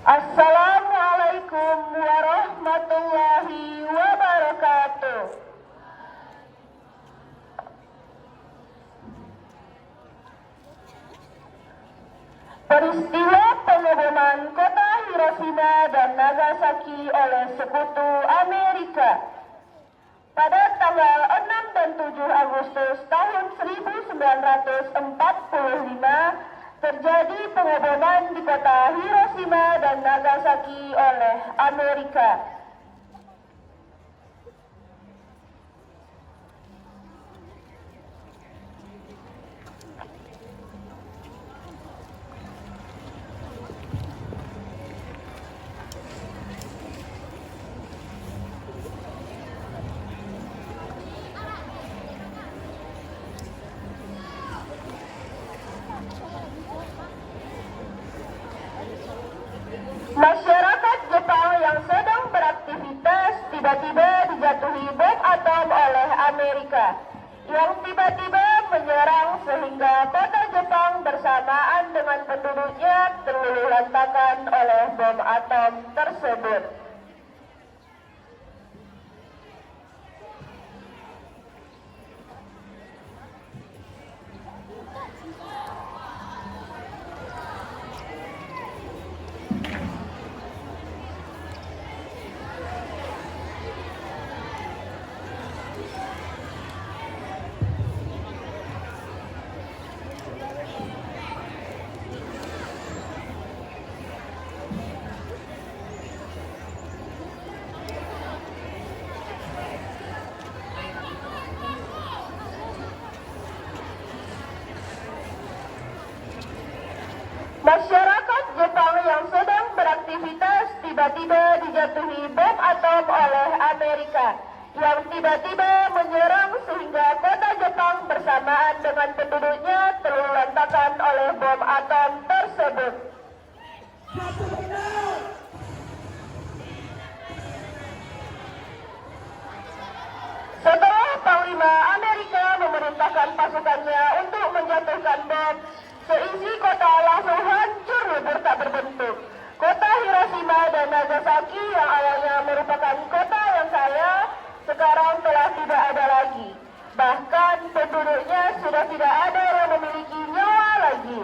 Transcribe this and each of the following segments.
Assalamualaikum warahmatullahi wabarakatuh. Peristiwa pengeboman kota Hiroshima dan Nagasaki oleh Sekutu Amerika pada tanggal 6 dan 7 Agustus tahun 1945 terjadi pengeboman di kota Hiroshima dan Nagasaki oleh Amerika. Masyarakat Jepang yang sedang beraktivitas tiba-tiba dijatuhi bom atom oleh Amerika yang tiba-tiba menyerang sehingga kota Jepang bersamaan dengan penduduknya terluluh lantakan oleh bom atom tersebut. Masyarakat Jepang yang sedang beraktivitas tiba-tiba dijatuhi bom atom oleh Amerika yang tiba-tiba menyerang sehingga kota Jepang bersamaan dengan penduduknya terluluh lantakan oleh bom atom tersebut. Setelah Panglima Amerika memerintahkan pasukannya untuk menjatuhkan bom, seisi kota langsung hancur lebur tak berbentuk. Kota Hiroshima dan Nagasaki yang awalnya merupakan kota yang kaya, sekarang telah tidak ada lagi. Bahkan penduduknya sudah tidak ada yang memiliki nyawa lagi.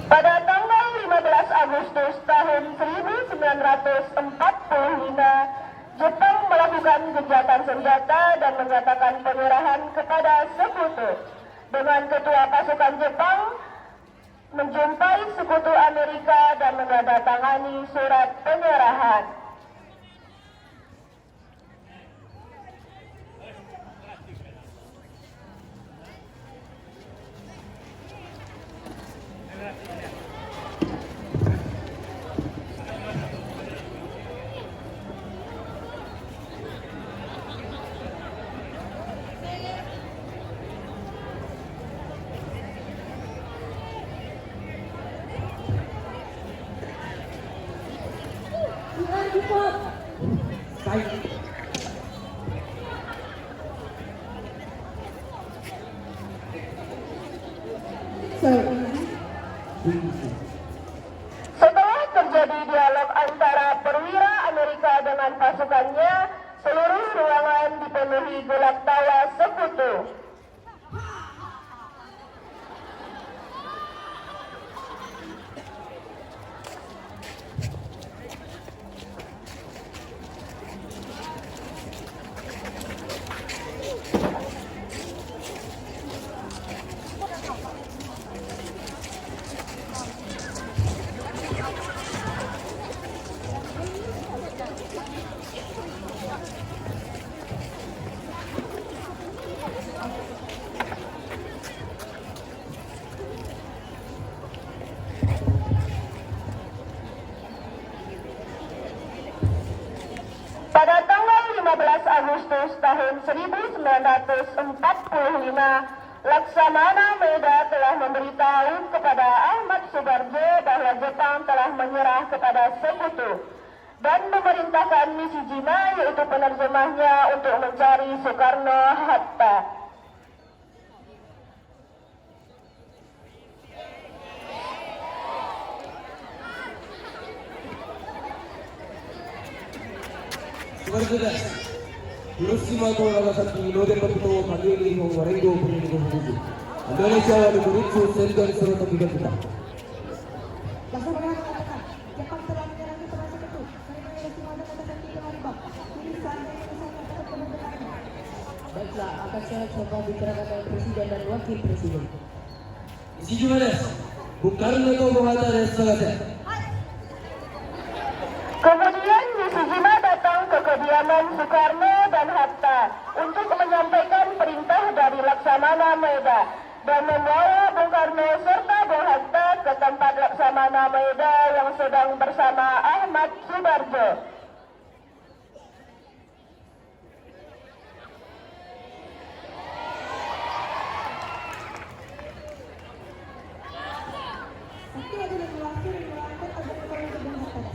Pada tanggal 15 Agustus tahun 1945, Jepang melakukan gencatan senjata dan menyatakan penyerahan kepada Sekutu. Dengan ketua pasukan Jepang menjumpai Sekutu Amerika dan menandatangani surat penyerahan. Setelah terjadi dialog antara perwira Amerika dengan pasukannya, seluruh ruangan dipenuhi gelap tawa Sekutu. Agustus tahun 1945, Laksamana Maeda telah memberitahu kepada Ahmad Subarjo bahwa Jepang telah menyerah kepada sekutu dan memerintahkan Nishijima, yaitu penerjemahnya, untuk mencari Soekarno-Hatta. Hiroshima to Nagasaki Nodepaku to Kagemi no Warengo Pendidikan Buku Indonesia wali beritsu sendiri surat tiga kita. Laksamana mengatakan Jepang telah menyerangi pada sekutu karena Hiroshima dan Nagasaki telah dibom. Ini saatnya Indonesia atas kemerdekaan. Baiklah, akan saya coba bicarakan dengan Presiden dan Wakil Presiden. Nishijima desu. Bukarno to Bohata desu sagase. Kemudian Nishijima datang ke kediaman Soekarno dan Hatta untuk menyampaikan perintah dari Laksamana Maeda dan membawa Bung Karno serta Bung Hatta ke tempat Laksamana Maeda yang sedang bersama Ahmad Subarjo. Sakti adalah wakil yang mengangkat agar kembali ke Bung Hatta.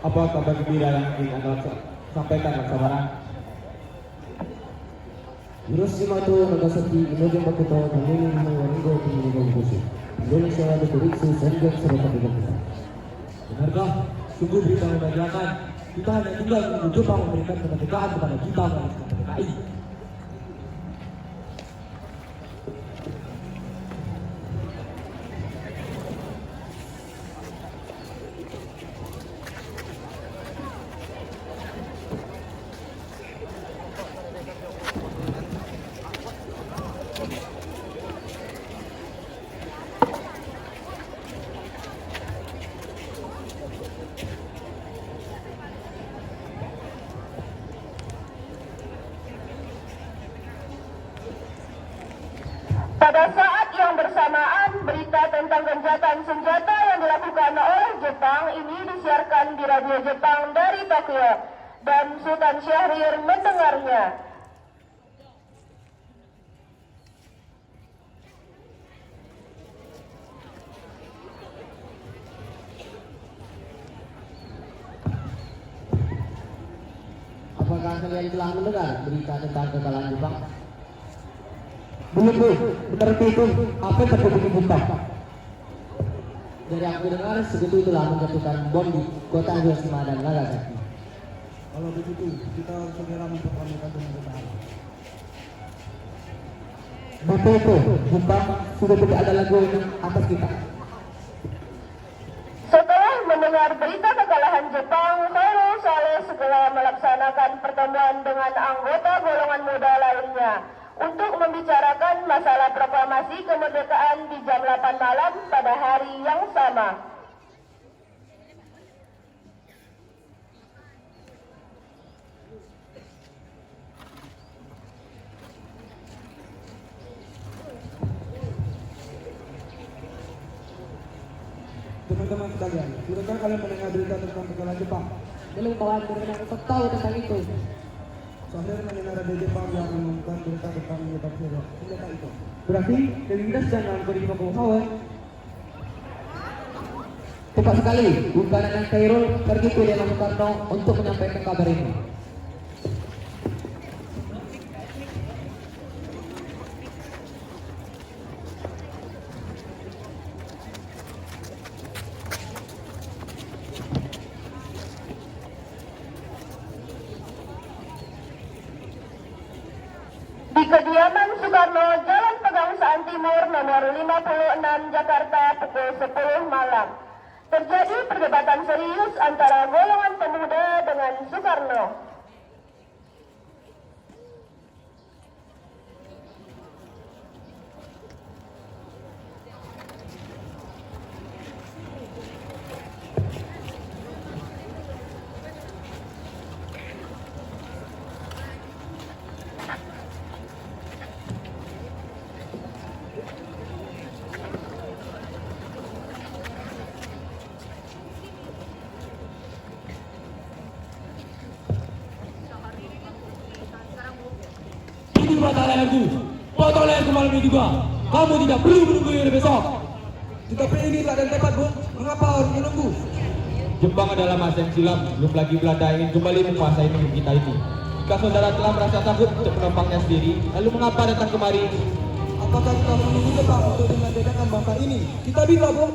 Apa kabar gembira yang ingin Anda sampaikan Laksamana? Hiroshima to Nagasaki Nodepaku to Kagemi no Warengo Pendidikan Buku Indonesia wali beritsu sendiri surat tiga kita. Benarkah sungguh berita membahagiakan kita hanya tinggal menunggu Jepang memberikan kemerdekaan kepada kita melalui PKI? Pada saat yang bersamaan, berita tentang gencatan senjata yang dilakukan oleh Jepang ini disiarkan di radio Jepang dari Tokyo, dan Sultan Syahrir mendengarnya. Apakah kalian telah mendengar berita tentang kekalahan Jepang? Belum bu, benar itu apa yang terjadi di Jepang? Dari yang aku dengar, sekutu telah menjatuhkan bom di kota Hiroshima dan Nagasaki. Kalau begitu, kita harus segera mempertahankan kemerdekaan. Betul itu, Jepang sudah tidak ada lagi yang atas kita. Setelah mendengar berita kekalahan Jepang, Khairul Saleh segera melaksanakan pertemuan dengan anggota golongan muda lainnya untuk membicarakan masalah proklamasi kemerdekaan di jam 8 malam pada hari yang sama. Teman-teman sekalian, sudahkah kalian mendengar berita tentang kekalahan Jepang? Belum kawan, benar untuk tahu tentang itu. Saya mendengar ada Jepang yang mengumumkan berita tentang menyebab senjata itu. Berarti Delindas dan Angkori Pakuhawa. Tepat sekali, Bung Karno dan Khairul pergi ke Dewan Soekarno untuk menyampaikan kabar ini. Di kediaman Soekarno, Jalan Pegangsaan Timur nomor 56 Jakarta pukul 10 malam. Terjadi perdebatan serius antara golongan pemuda dengan Soekarno. potong leherku malam ini juga. Kamu tidak perlu menunggu hingga besok. Tetapi ini tak ada tempat, Bung. Mengapa harus menunggu? Jepang adalah masa yang silam. Belum lagi Belanda ingin kembali menguasai negeri kita ini. Jika saudara telah merasa takut untuk menopangnya sendiri, lalu mengapa datang kemari? Apakah kita menunggu Jepang untuk memerdekakan bangsa ini? Kita bisa, Bung.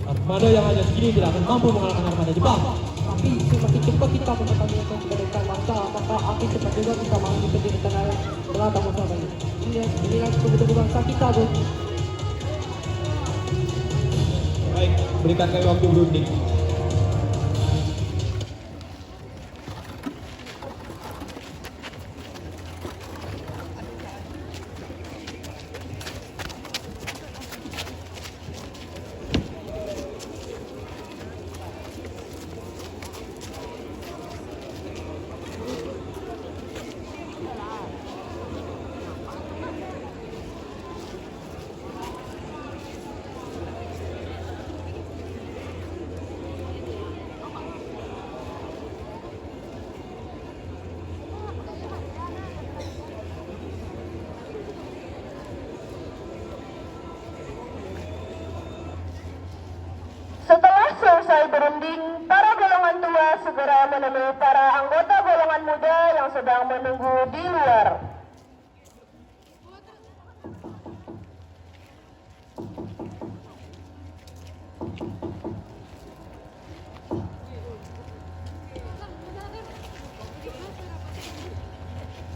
Armada yang hanya segini tidak akan mampu mengalahkan armada Jepang. Tapi semakin cepat kita mempertahankan kemerdekaan bangsa, maka akan cepat juga kita mampu berdiri tengah musuh ini. Inilah kebutuhan bangsa kita, Bung. Baik, berikan kami waktu berunding. Setelah selesai berunding, para golongan tua segera menemui para anggota golongan muda yang sedang menunggu di luar.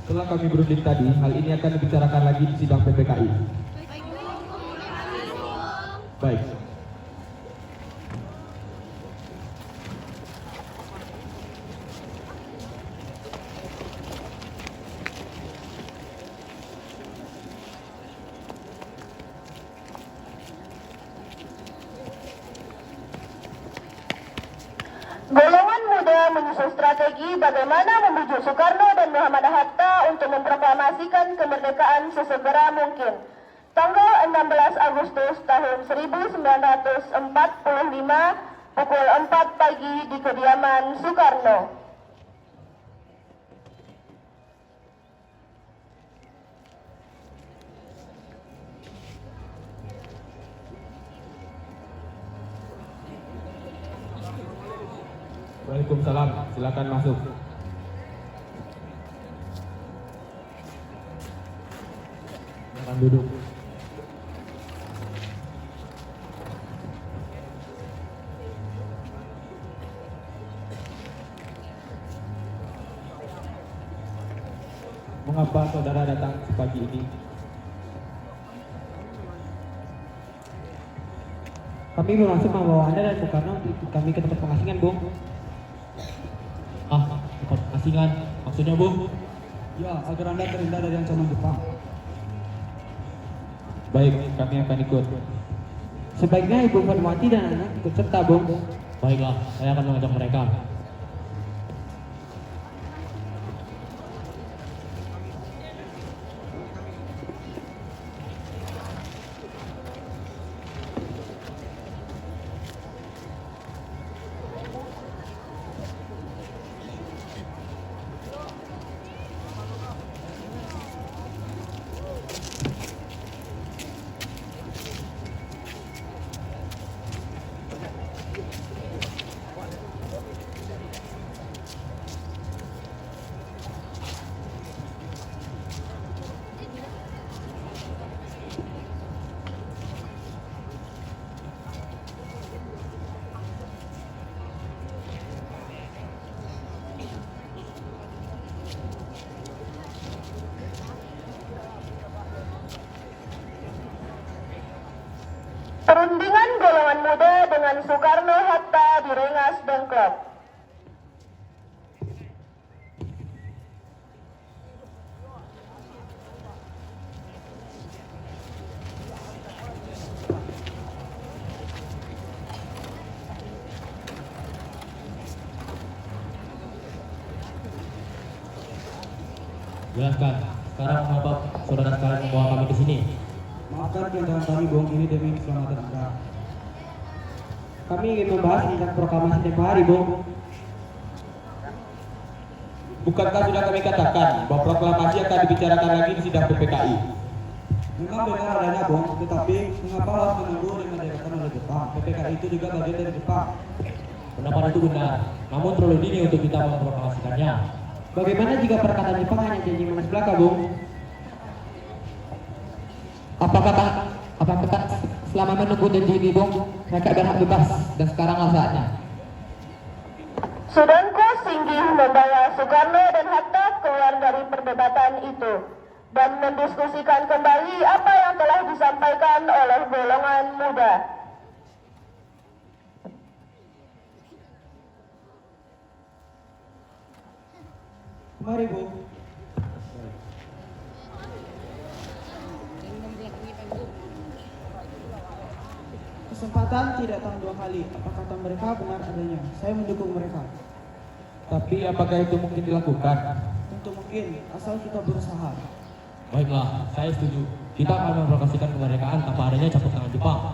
Setelah kami berunding tadi, hal ini akan dibicarakan lagi di sidang PPKI. Baik. Golongan muda menyusun strategi bagaimana membujuk Soekarno dan Muhammad Hatta untuk memproklamasikan kemerdekaan sesegera mungkin. Tanggal 16 Agustus tahun 1945 pukul 4 pagi di kediaman Soekarno. Waalaikumsalam, silakan masuk. Silakan duduk. Mengapa saudara datang pagi ini? Kami bermaksud membawa Anda dan Soekarno untuk kami ke tempat pengasingan, Bung. Tempat asingan, maksudnya Bu? Ya, agar Anda terhindar dari ancaman Jepang. Baik, kami akan ikut. Sebaiknya Ibu Fatmawati dan anak ikut serta, Bung. Baiklah, saya akan mengajak mereka. Perundingan golongan muda dengan Soekarno-Hatta di Rengas Dengklok. Jelaskan, sekarang mengapa saudara sekalian membawa kami ke sini? Maafkan kedatangan kami, Bung. Ini demi keselamatan Anda. Kami ingin membahas tentang proklamasi tempo hari, Bung. Bukankah sudah kami katakan bahwa proklamasi akan dibicarakan lagi di sidang PPKI? Memang benar adanya bom, tetapi mengapa harus menunggu dan mendekatkan oleh Jepang? PPKI itu juga bagian dari Jepang. Pendapat itu benar, namun terlalu dini untuk kita memproklamasikannya. Bagaimana jika perkataan Jepang hanya janji manis belaka, Bung? Apakah selama menunggu janji ini, Bung, mereka berhak bebas dan sekaranglah saatnya? Sudanko Singgih membawa Soekarno dan Hatta keluar dari perdebatan itu dan mendiskusikan kembali apa yang telah disampaikan oleh golongan muda. Mari Bu. Kesempatan tidak datang dua kali. Apa kata mereka benar adanya? Saya mendukung mereka. Tapi apakah itu mungkin dilakukan? Tentu mungkin, asal kita berusaha. Baiklah, saya setuju. Kita akan memproklamasikan kemerdekaan tanpa adanya campur tangan Jepang.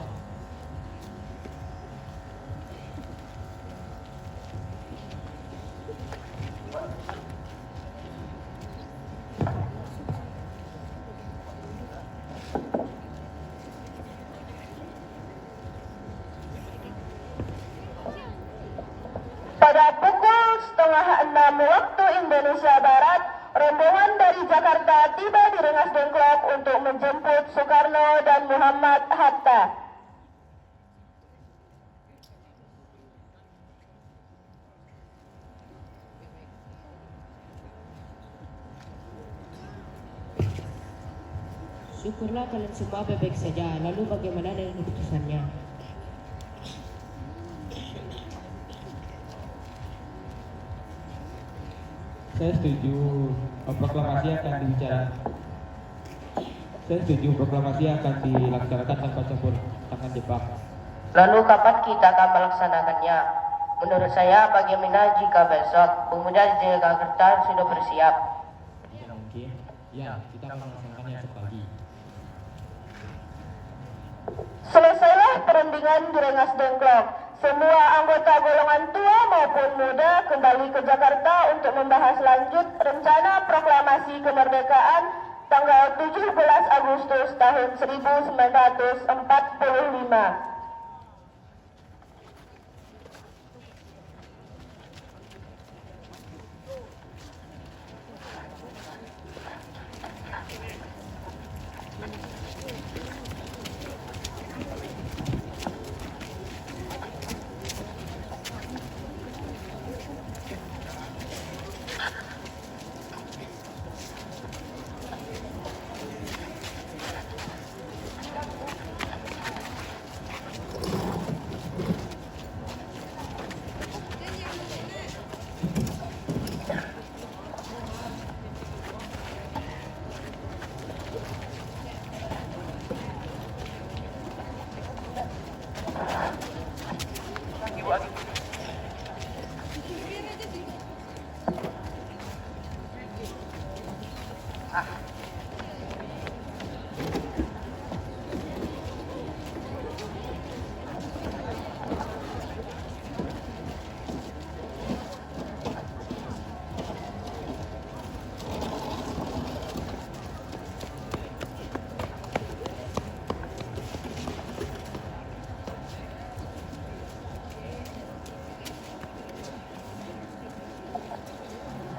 Pada pukul 5:30 waktu Indonesia Barat, rombongan dari Jakarta tiba di Rengas Dengklok untuk menjemput Soekarno dan Muhammad Hatta. Syukurlah kalian semua baik-baik saja. Lalu bagaimana dengan keputusannya? Saya setuju proklamasi akan dilaksanakan tanpa campur tangan Jepang. Lalu kapan kita akan melaksanakannya? Menurut saya, bagaimana jika besok pemuda di Jakarta sudah bersiap? Tidak mungkin. Ya, kita akan melaksanakannya esok pagi. Selesailah perundingan di Rengas Dengklok. Semua anggota golongan tua maupun muda kembali ke Jakarta untuk membahas lanjut rencana proklamasi kemerdekaan tanggal 17 Agustus tahun 1945.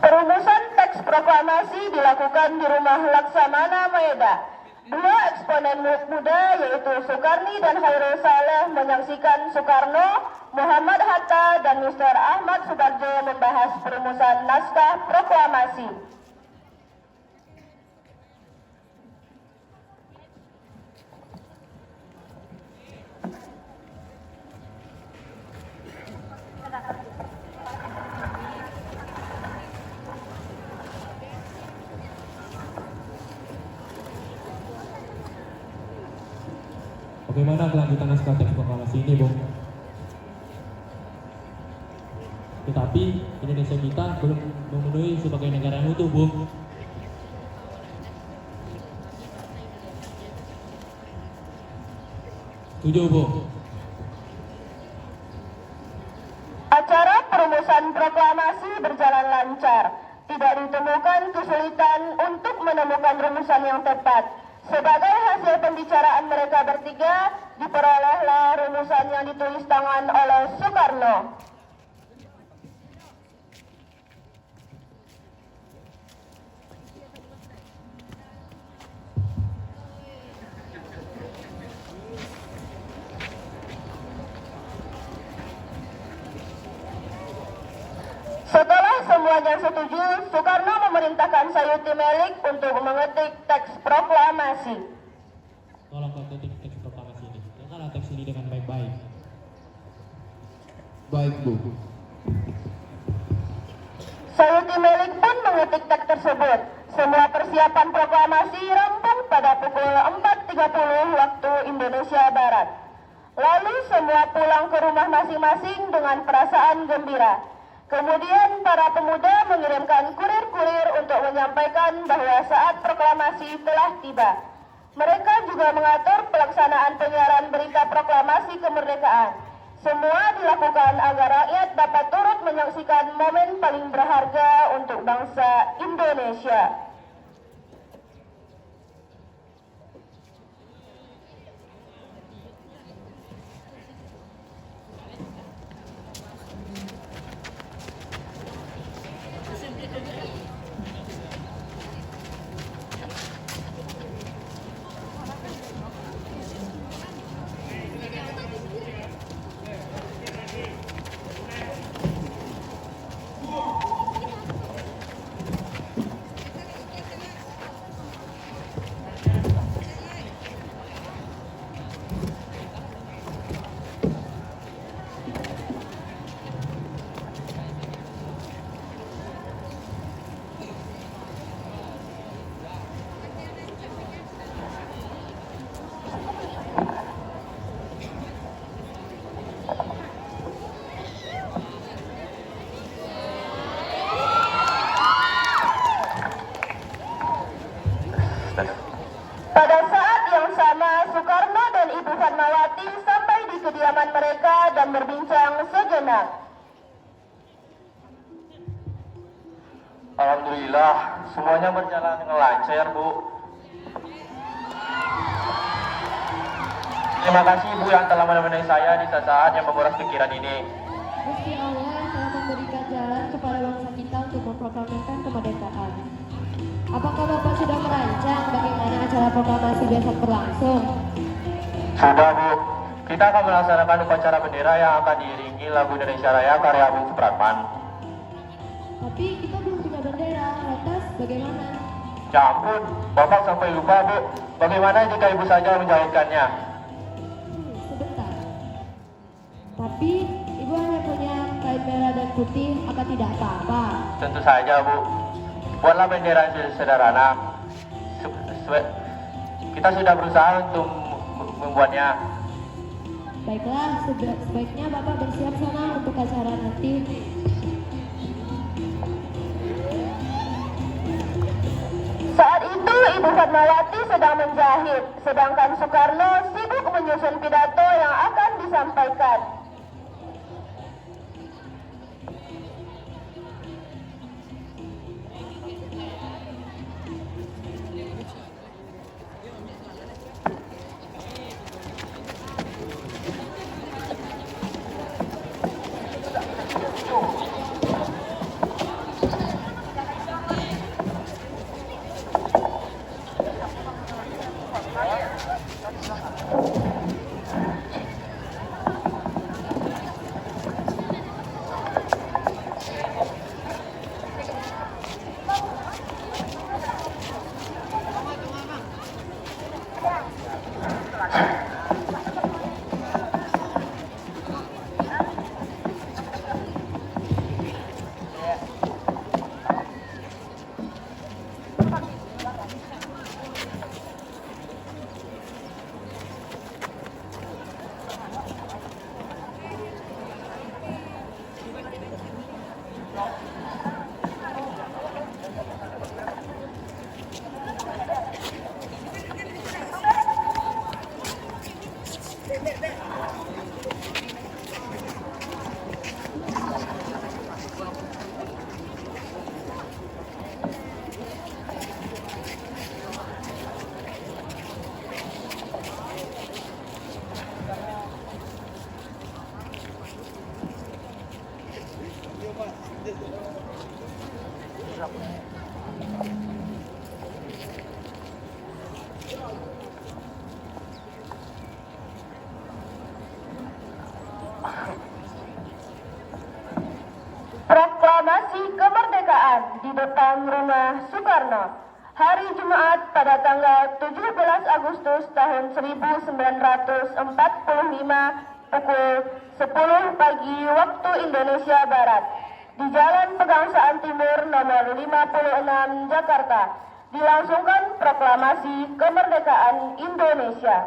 Perumusan teks proklamasi dilakukan di rumah Laksamana Maeda. Dua eksponen muda yaitu Soekarni dan Hairul Saleh menyaksikan Soekarno, Muhammad Hatta, dan Mr. Ahmad Subarjo membahas perumusan naskah proklamasi. Bagaimana kelanjutan naskah teks proklamasi ini, Bung? Tetapi Indonesia kita belum memenuhi sebagai negara yang utuh, Bung. Setuju, Bung? Acara perumusan proklamasi berjalan lancar. Tidak ditemukan kesulitan untuk menemukan rumusan yang tepat. Sebagai hasil pembicaraan mereka bertiga, diperolehlah rumusan yang ditulis tangan oleh Soekarno. Setelah semuanya setuju, Soekarno memerintahkan Sayuti Melik untuk mengetik teks proklamasi. Tolong kau ketik teks proklamasi ini. Dengarlah teks ini dengan baik-baik. Baik, Bu. Sayuti Melik pun mengetik teks tersebut. Semua persiapan proklamasi rampung pada pukul 4.30 waktu Indonesia Barat. Lalu semua pulang ke rumah masing-masing dengan perasaan gembira. Kemudian para pemuda mengirimkan kurir-kurir untuk menyampaikan bahwa saat proklamasi telah tiba. Mereka juga mengatur pelaksanaan penyiaran berita proklamasi kemerdekaan. Semua dilakukan agar rakyat dapat turut menyaksikan momen paling berharga untuk bangsa Indonesia. Pada saat yang sama, Soekarno dan Ibu Fatmawati sampai di kediaman mereka dan berbincang sejenak. Alhamdulillah, semuanya berjalan dengan lancar, Bu. Terima kasih, Bu, yang telah menemani saya di saat yang menguras pikiran ini. Gusti Allah telah memberikan jalan kepada bangsa kita untuk memproklamirkan kemerdekaan. Apakah Bapak sudah merancang bagaimana acara proklamasi besok berlangsung? Sudah, Bu. Kita akan melaksanakan upacara bendera yang akan diiringi lagu Indonesia Raya karya Bung Supratman. Tapi kita belum punya bendera, lantas bagaimana? Ya ampun, Bapak sampai lupa, Bu. Bagaimana jika Ibu saja menjahitkannya? Sebentar. Tapi Ibu hanya punya kain merah dan putih, apa tidak apa-apa? Tentu saja, Bu. Buatlah bendera yang sederhana. Kita sudah berusaha untuk membuatnya. Baiklah, sebaiknya Bapak bersiap sana untuk acara nanti. Saat itu Ibu Fatmawati sedang menjahit, sedangkan Soekarno sibuk menyusun pidato yang akan disampaikan. kemerdekaan di depan rumah Soekarno, hari Jumat pada tanggal 17 Agustus tahun 1945 pukul 10 pagi waktu Indonesia Barat di Jalan Pegangsaan Timur nomor 56 Jakarta dilangsungkan proklamasi kemerdekaan Indonesia.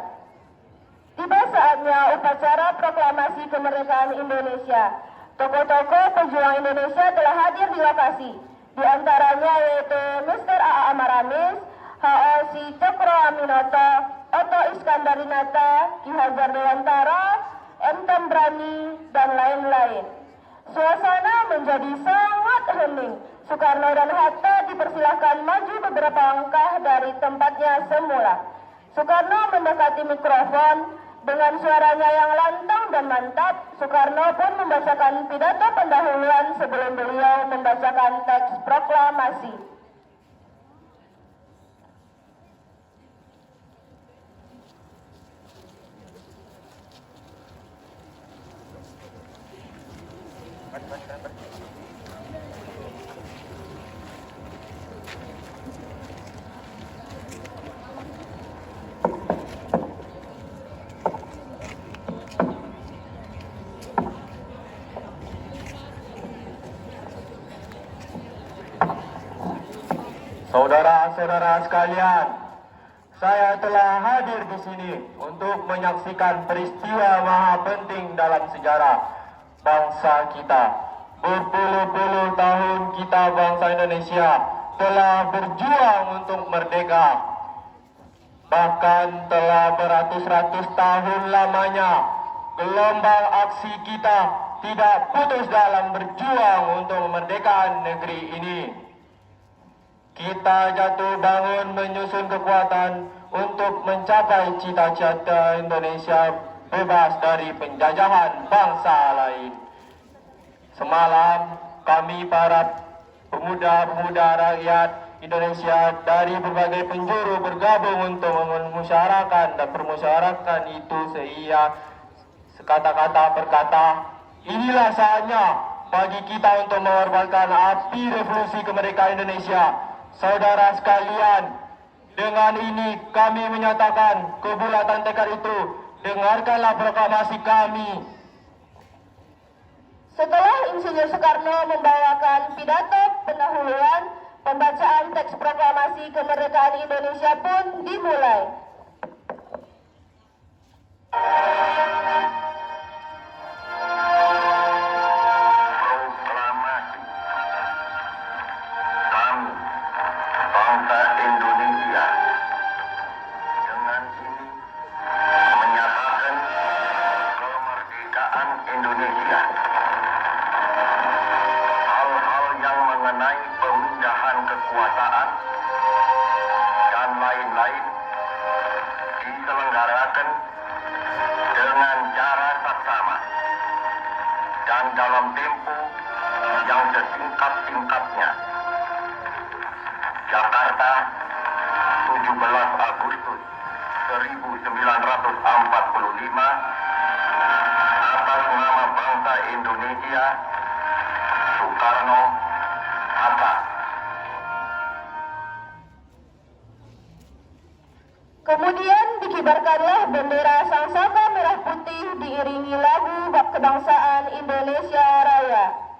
Tiba saatnya upacara proklamasi kemerdekaan Indonesia. Tokoh-tokoh pejuang Indonesia telah hadir di lokasi, di antaranya yaitu Mr. A.A. Maramis, H.O. Cokro Aminoto, Otto Iskandarinata, Ki Hajar Dewantara, M. Tambrani, dan lain-lain. Suasana menjadi sangat hening. Soekarno dan Hatta dipersilahkan maju beberapa langkah dari tempatnya semula. Soekarno mendekati mikrofon. Dengan suaranya yang lantang dan mantap, Soekarno pun membacakan pidato pendahuluan sebelum beliau membacakan teks proklamasi. Saudara-saudara sekalian, saya telah hadir di sini untuk menyaksikan peristiwa maha penting dalam sejarah bangsa kita. Berpuluh-puluh tahun kita bangsa Indonesia telah berjuang untuk merdeka. Bahkan telah beratus-ratus tahun lamanya gelombang aksi kita tidak putus dalam berjuang untuk memerdekakan negeri ini. Kita jatuh bangun menyusun kekuatan untuk mencapai cita-cita Indonesia bebas dari penjajahan bangsa lain. Semalam kami para pemuda-pemuda rakyat Indonesia dari berbagai penjuru bergabung untuk memusyawarahkan dan permusyawarahkan itu sehingga sekata-kata berkata, inilah saatnya bagi kita untuk mengorbankan api revolusi kemerdekaan Indonesia. Saudara sekalian, dengan ini kami menyatakan kebulatan tekad itu. Dengarkanlah proklamasi kami. Setelah Insinyur Soekarno membawakan pidato pendahuluan, pembacaan teks proklamasi kemerdekaan Indonesia pun dimulai. dalam tempo yang sesingkat-singkatnya. Jakarta, 17 Agustus 1945, atas nama bangsa Indonesia, Soekarno Hatta. Kemudian dikibarkanlah bendera sangsaka merah putih diiringi lagu kebangsaan Indonesia Raya.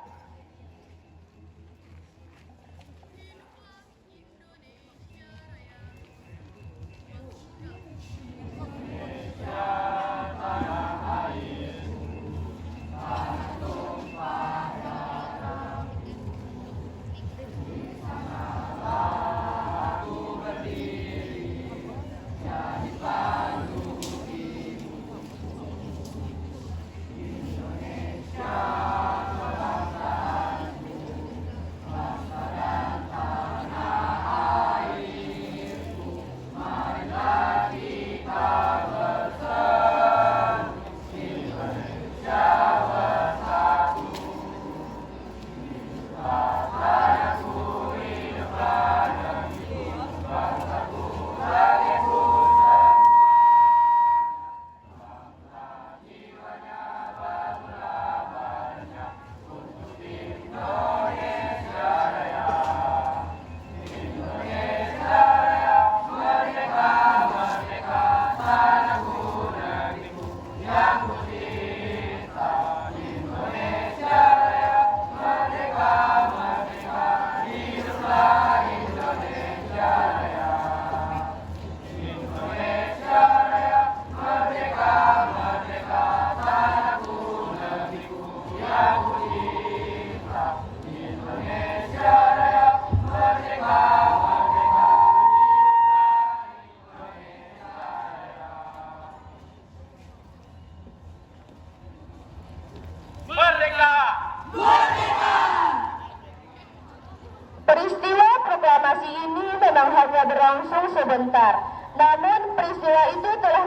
sebentar. Namun peristiwa itu telah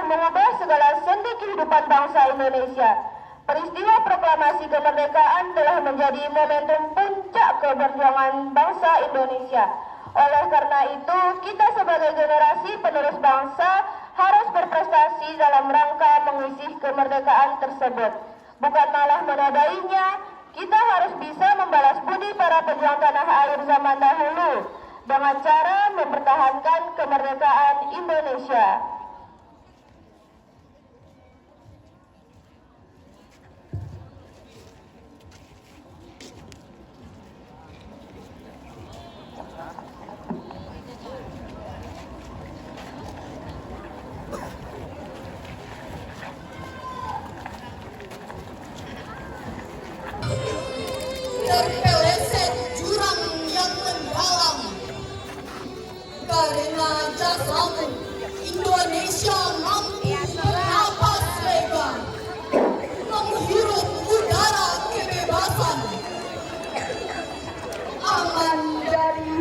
mengubah segala sendi kehidupan bangsa Indonesia. Peristiwa proklamasi kemerdekaan telah menjadi momentum puncak keberjuangan bangsa Indonesia. Oleh karena itu, kita sebagai generasi penerus bangsa harus berprestasi dalam rangka mengisi kemerdekaan tersebut. Bukan malah menodainya, kita harus bisa membalas budi para pejuang tanah air zaman dahulu dengan cara mempertahankan kemerdekaan Indonesia. Terpeleset jurang yang mendalam karena jasamu Indonesia mampu bernapas lega menghirup udara kebebasan Aman dari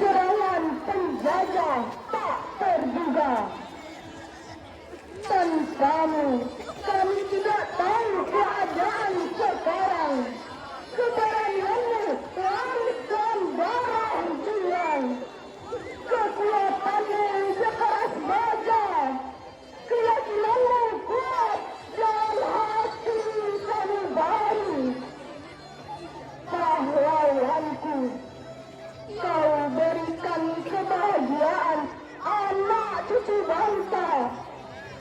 serangan penjajah tak terduga. Tanpamu kami tidak tahu keadaan sekarang. Keberanianmu larutkan darah juang. Kekuatanmu sekeras baja. Keyakinanmu kuat dalam hati sanubari. Pahlawanku, kau berikan kebahagiaan anak cucu bangsa.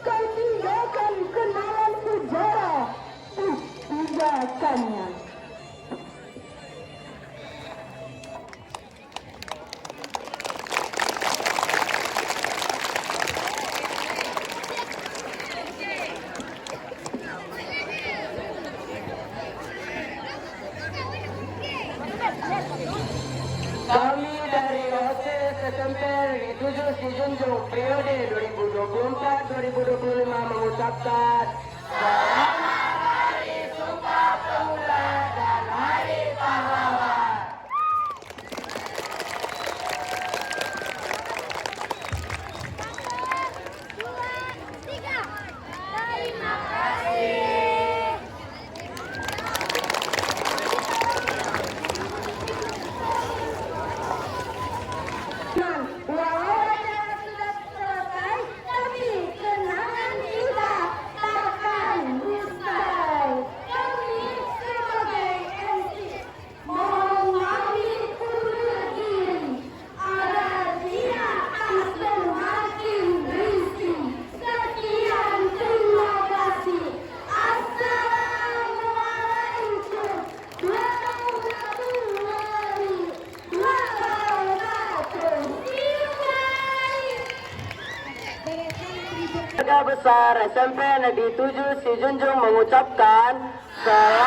Kau tinggalkan kenangan sejarah, tinggalkannya. Kami dari OSIS SMP Negeri 7 Sijunjung periode 2024-2025 mengucapkan Selamat Hari Sumpah Pemuda dan Hari Pahlawan. Terima kasih. Wawancara sudah selesai, tapi kenangan kita takkan usai. Kami sebagai MC mohon pamit undur diri agar tidak semakin risih. Sekian, terima kasih. Assalamualaikum warahmatullahi wabarakatuh. Keluarga besar SMP Negeri 7 Sijunjung mengucapkan selamat